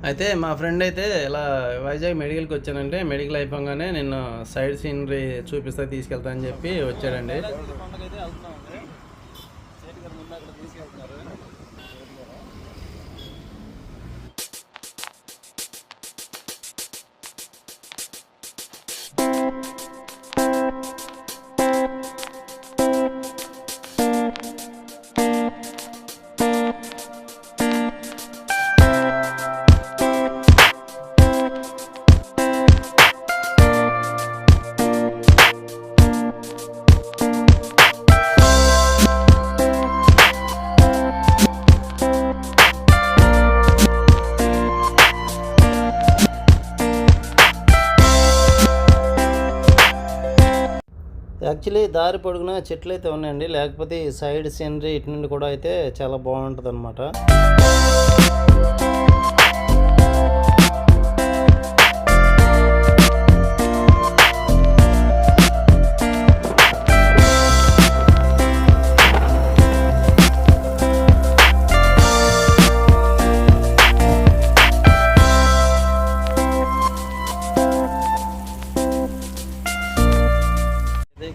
అయితే మా ఫ్రెండ్ అయితే ఇలా వైజాగ్ మెడికల్కి వచ్చానంటే మెడికల్ అయిపోగానే నిన్ను సైడ్ సీనరీ చూపిస్తా తీసుకెళ్తా అని చెప్పి వచ్చాడండి. యాక్చువల్లీ దారి పొడుగున చెట్లు అయితే ఉన్నాయండి, లేకపోతే ఈ సైడ్ సీనరీ ఇటు నుండి కూడా అయితే చాలా బాగుంటుంది అనమాట.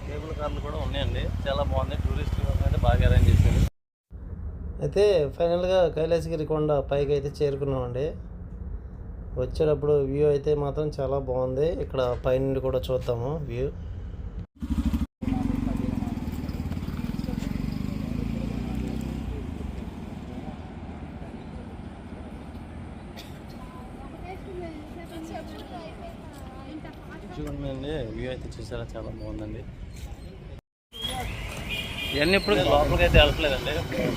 కేబుల్ కార్లు కూడా ఉన్నాయండి, చాలా బాగుంది. టూరిస్ట్ అయితే బాగా అరేంజ్ చేశారు. అయితే ఫైనల్గా కైలాసగిరి కొండ పైకి అయితే చేరుకున్నామండి. వచ్చేటప్పుడు వ్యూ అయితే మాత్రం చాలా బాగుంది. ఇక్కడ పైనుండి కూడా చూద్దాము వ్యూ. చూడండి, వ్యూ అయితే చూసారా, చాలా బాగుందండి. ఇవన్నీ ఇప్పుడు లోపలికి అయితే వెళ్ళట్లేదండి,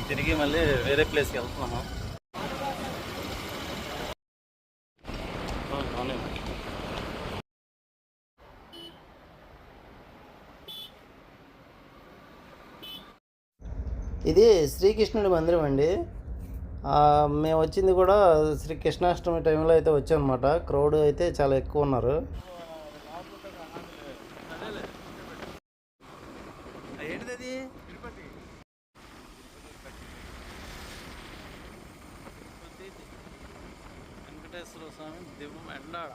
తిరిగి మళ్ళీ వేరే ప్లేస్కి వెళ్తున్నాము. ఇది శ్రీకృష్ణుడి మందిరం అండి. మేము వచ్చింది కూడా శ్రీ కృష్ణాష్టమి టైంలో అయితే వచ్చామన్నమాట. క్రౌడ్ అయితే చాలా ఎక్కువ ఉన్నారు. ఏంటిది వెంకటేశ్వర స్వామి దివ్వం ఎండాడ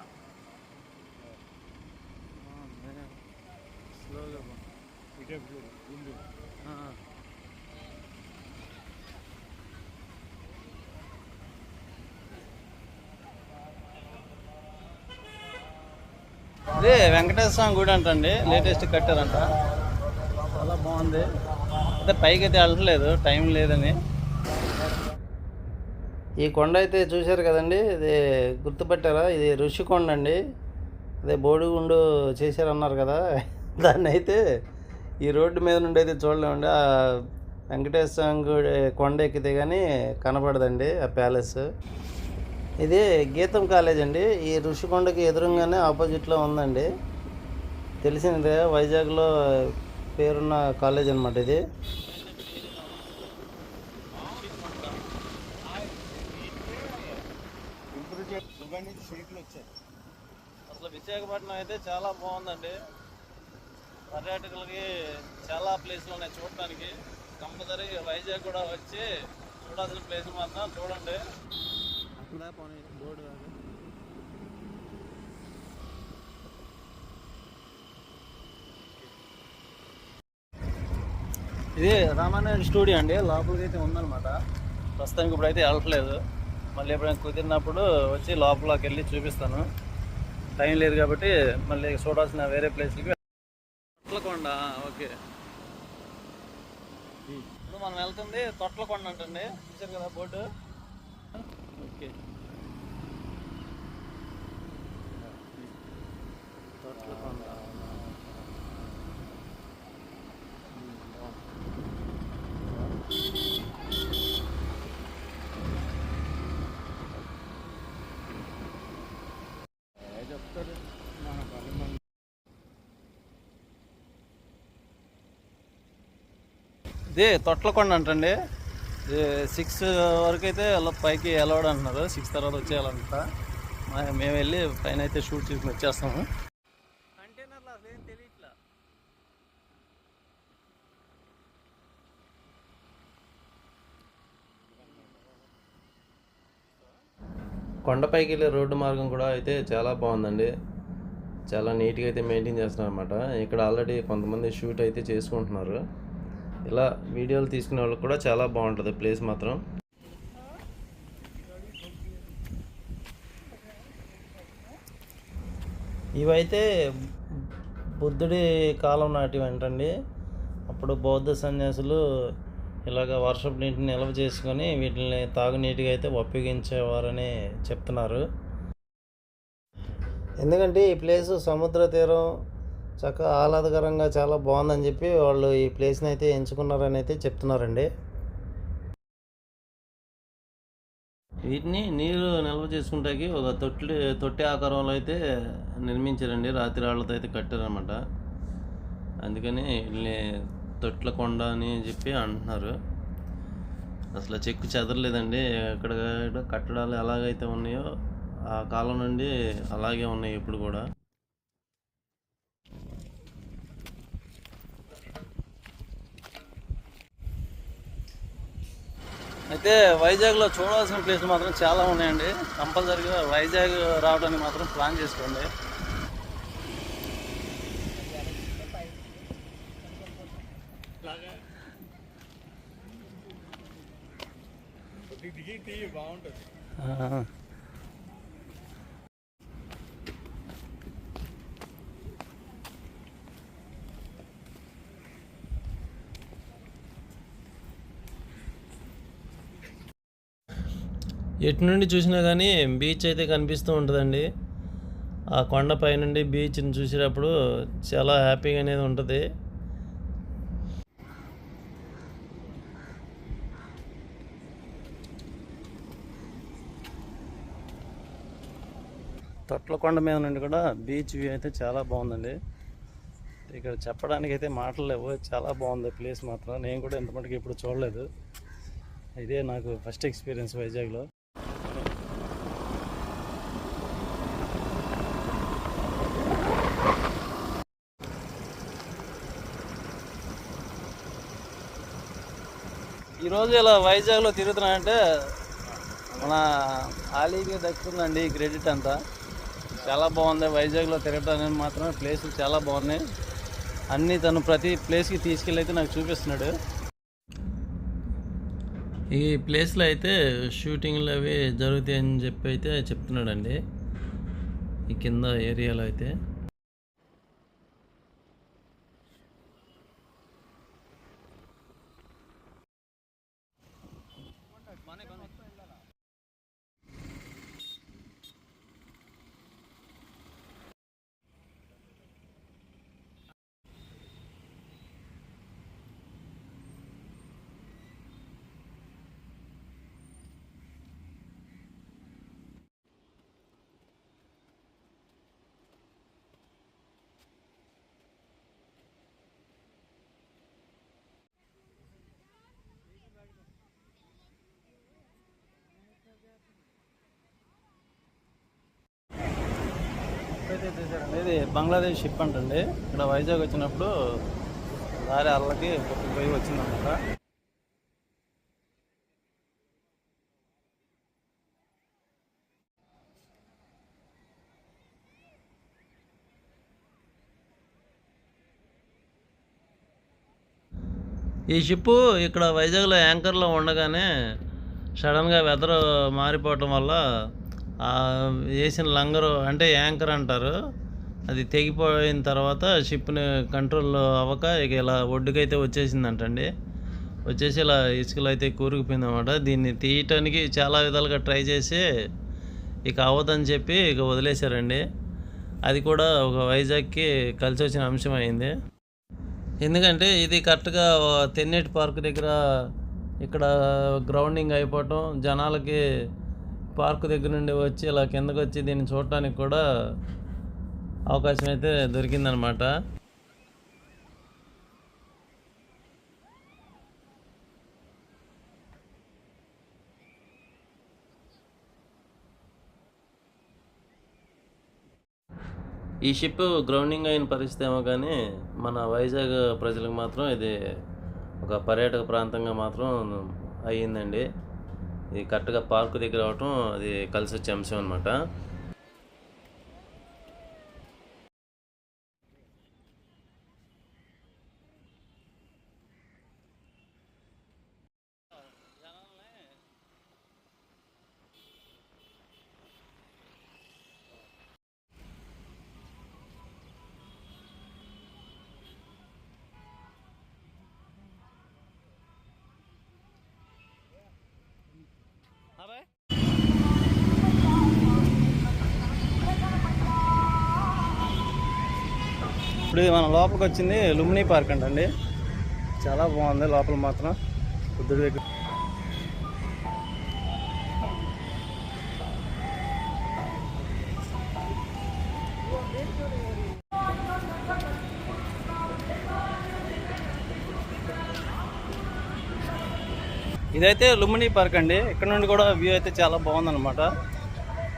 స్లోగా అదే వెంకటేశ్వర స్వామి గుడి అంటండి, లేటెస్ట్ కట్టారంట, చాలా బాగుంది. అయితే పైకి అయితే వెళ్ళట్లేదు, టైం లేదని. ఈ కొండ అయితే చూశారు కదండి, ఇది గుర్తుపట్టారా? ఇది ఋషికొండ అండి. అదే బోడిగుండు చేశారన్నారు కదా, దాన్ని అయితే ఈ రోడ్డు మీద నుండి అయితే చూడలేమండి. ఆ వెంకటేశ్వర స్వామి గుడి కొండ ఎక్కితే కానీ కనపడదండి ఆ ప్యాలెస్. ఇది గీతం కాలేజ్ అండి, ఈ ఋషికొండకి ఎదురుగానే ఆపోజిట్లో ఉందండి. తెలిసిందే, వైజాగ్లో పేరున్న కాలేజ్ అనమాట ఇది. అసలు విశాఖపట్నం అయితే చాలా బాగుందండి. పర్యాటకులకి చాలా ప్లేస్లు ఉన్నాయి చూడటానికి. కంపల్సరీ వైజాగ్ కూడా వచ్చి చూడాల్సిన ప్లేస్ మాత్రం చూడండి. ఇది రామానాయుడు స్టూడియో అండి, లోపలికి అయితే ఉందన్నమాట. ప్రస్తుతానికి ఇప్పుడైతే వెళ్ళట్లేదు, మళ్ళీ ఎప్పుడైనా కుదిరినప్పుడు వచ్చి లోపలికి వెళ్ళి చూపిస్తాను. టైం లేదు కాబట్టి మళ్ళీ చూడాల్సిన వేరే ప్లేస్కి తొట్లకొండ. ఓకే, ఇప్పుడు మనం వెళ్తుంది తొట్లకొండ అంటండి, చూసారు కదా బోర్డు. ఓకే, తొట్లకొండ. ఇది తొట్లకొండ అంటండి. 6 వరకు అయితే పైకి వెళ్ళవడం అంటున్నారు, 6 తర్వాత వచ్చేయాలంట. మేము వెళ్ళి పైన అయితే షూట్ చేసుకుని వచ్చేస్తాము. కంటైనర్లో అసలు ఏం తెలియట్లా. కొండపైకి వెళ్ళే రోడ్డు మార్గం కూడా అయితే చాలా బాగుందండి. చాలా నీట్గా అయితే మెయింటైన్ చేస్తున్నారు అనమాట. ఇక్కడ ఆల్రెడీ కొంతమంది షూట్ అయితే చేసుకుంటున్నారు. ఇలా వీడియోలు తీసుకునే వాళ్ళకి కూడా చాలా బాగుంటుంది ప్లేస్ మాత్రం. ఇవైతే బుద్ధుడి కాలం నాటివి అంటండి. అప్పుడు బౌద్ధ సన్యాసులు ఇలాగ వర్షపు నీటిని నిల్వ చేసుకొని వీటిని తాగునీటిగా అయితే ఉపయోగించేవారని చెప్తున్నారు. ఎందుకంటే ఈ ప్లేస్ సముద్ర తీరం చక్కగా ఆహ్లాదకరంగా చాలా బాగుందని చెప్పి వాళ్ళు ఈ ప్లేస్ని అయితే ఎంచుకున్నారని అయితే చెప్తున్నారండి. వీటిని నీరు నిల్వ చేసుకుంటాకి ఒక తొట్టి ఆకారంలో అయితే నిర్మించారండి. రాత్రి రాళ్ళతో అయితే కట్టారనమాట. అందుకని వీళ్ళని తొట్ల కొండ అని చెప్పి అంటున్నారు. అసలు చెక్కు చెదరలేదండి. ఎక్కడ కట్టడాలు ఎలాగైతే ఉన్నాయో ఆ కాలం నుండి అలాగే ఉన్నాయి ఇప్పుడు కూడా. అయితే వైజాగ్లో చూడాల్సిన ప్లేస్లు మాత్రం చాలా ఉన్నాయండి. కంపల్సరీగా వైజాగ్ రావడానికి మాత్రం ప్లాన్ చేసుకోండి. ఎటు నుండి చూసినా కానీ బీచ్ అయితే కనిపిస్తూ ఉంటుందండి. ఆ కొండపై నుండి బీచ్ని చూసేటప్పుడు చాలా హ్యాపీగా అనేది ఉంటుంది. తొట్లకొండ మీద నుండి కూడా బీచ్ వ్యూ అయితే చాలా బాగుందండి. ఇక్కడ చెప్పడానికి అయితే మాటలు లేవు. చాలా బాగుంది ప్లేస్ మాత్రం. నేను కూడా ఇంతమటుకు ఇప్పుడు చూడలేదు. ఇదే నాకు ఫస్ట్ ఎక్స్పీరియన్స్ వైజాగ్లో. ఈరోజు ఇలా వైజాగ్లో తిరుగుతున్నానంటే మన ఆలీకి దక్కుతుందండి ఈ క్రెడిట్ అంతా. చాలా బాగుంది వైజాగ్లో తిరగడానికి మాత్రం. ప్లేసులు చాలా బాగున్నాయి. అన్నీ తను ప్రతి ప్లేస్కి తీసుకెళ్ళి అయితే నాకు చూపిస్తున్నాడు. ఈ ప్లేస్లో అయితే షూటింగ్లు అవి జరుగుతాయని చెప్పి అయితే చెప్తున్నాడండి ఈ కింద ఏరియాలో అయితే. ఇది బంగ్లాదేశ్ షిప్ అంటండి. ఇక్కడ వైజాగ్ వచ్చినప్పుడు దారి అల్లకి పోయి వచ్చిందన్నమాట. ఈ షిప్పు ఇక్కడ వైజాగ్లో యాంకర్లో ఉండగానే సడన్గా వెదర్ మారిపోవటం వల్ల వేసిన లంగరు అంటే యాంకర్ అంటారు, అది తెగిపోయిన తర్వాత షిప్ని కంట్రోల్ అవ్వక ఇక ఇలా ఒడ్డుకైతే వచ్చేసిందంటండి. వచ్చేసి ఇలా ఇసుకలో అయితే కూరుకుపోయింది అనమాట. దీన్ని తీయటానికి చాలా విధాలుగా ట్రై చేసి ఇక అవ్వదని చెప్పి ఇక వదిలేశారండి. అది కూడా ఒక వైజాగ్కి కలిసి వచ్చిన అంశం అయింది. ఎందుకంటే ఇది కరెక్ట్గా తెన్నేటి పార్క్ దగ్గర ఇక్కడ గ్రౌండింగ్ అయిపోవటం, జనాలకి పార్క్ దగ్గర నుండి వచ్చి ఇలా కిందకు వచ్చి దీన్ని చూడటానికి కూడా అవకాశం అయితే దొరికిందనమాట. ఈ షిప్ గ్రౌండింగ్ అయిన పరిస్థితి ఏమో కానీ మన వైజాగ్ ప్రజలకు మాత్రం ఇది ఒక పర్యాటక ప్రాంతంగా మాత్రం అయ్యిందండి. ఇది కరెక్ట్గా పార్క్ దగ్గర అవటం అది కలిసి వచ్చే అంశం అనమాట. ఇప్పుడు మనం లోపలికి వచ్చింది లుంబిని పార్క్ అంటండి. చాలా బాగుంది లోపల మాత్రం. బుద్ధుడి దగ్గర ఇదైతే లుంబిని పార్క్ అండి. ఇక్కడ నుండి కూడా వ్యూ అయితే చాలా బాగుందన్నమాట.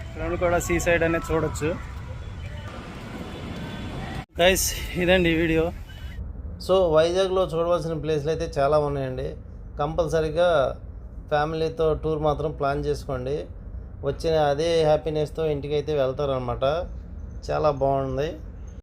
ఇక్కడ నుండి కూడా సీ సైడ్ అనేది చూడొచ్చు. గైస్ ఇదండి ఈ వీడియో. సో వైజాగ్లో చూడవలసిన ప్లేస్లు అయితే చాలా ఉన్నాయండి. కంపల్సరీగా ఫ్యామిలీతో టూర్ మాత్రం ప్లాన్ చేసుకోండి. వచ్చిన అదే హ్యాపీనెస్తో ఇంటికి అయితే వెళ్తారనమాట. చాలా బాగుంది.